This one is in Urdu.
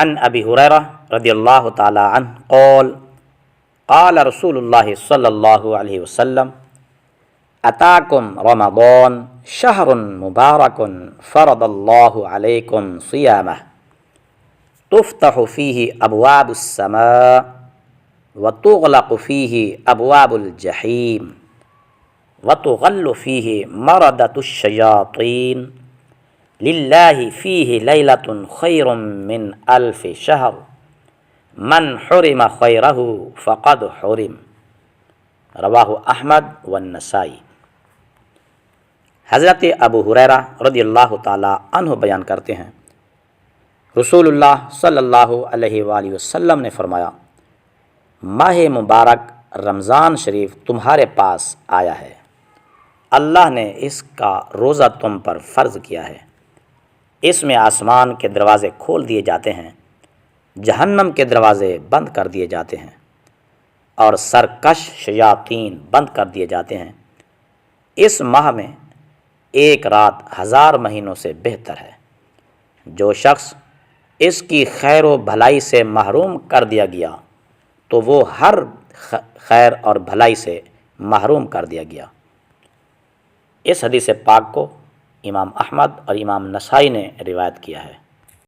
عن ابی ہریرہ رضی اللہ تعالی عنہ قال قال رسول اللہ صلی اللہ علیہ وسلم اتاکم رمضان شہر مبارک فرض اللہ علیکم صیامہ تفتح فیہ ابواب السماء وتغلق فیہ ابواب الجحیم وتغل فیہ مردۃ الشیاطین للہ فیہ لیلۃ خیر من الف شہر من حرم خیرہ فقد حرم رواہ احمد والنسائی۔ حضرت ابو ہریرہ رضی اللہ تعالی عنہ بیان کرتے ہیں، رسول اللہ صلی اللہ علیہ وآلہ وسلم نے فرمایا، ماہ مبارک رمضان شریف تمہارے پاس آیا ہے، اللہ نے اس کا روزہ تم پر فرض کیا ہے۔ اس میں آسمان کے دروازے کھول دیے جاتے ہیں، جہنم کے دروازے بند کر دیے جاتے ہیں اور سرکش شیاطین بند کر دیے جاتے ہیں۔ اس ماہ میں ایک رات 1000 مہینوں سے بہتر ہے۔ جو شخص اس کی خیر و بھلائی سے محروم کر دیا گیا تو وہ ہر خیر اور بھلائی سے محروم کر دیا گیا۔ اس حدیث پاک کو امام احمد اور امام نسائی نے روایت کیا ہے۔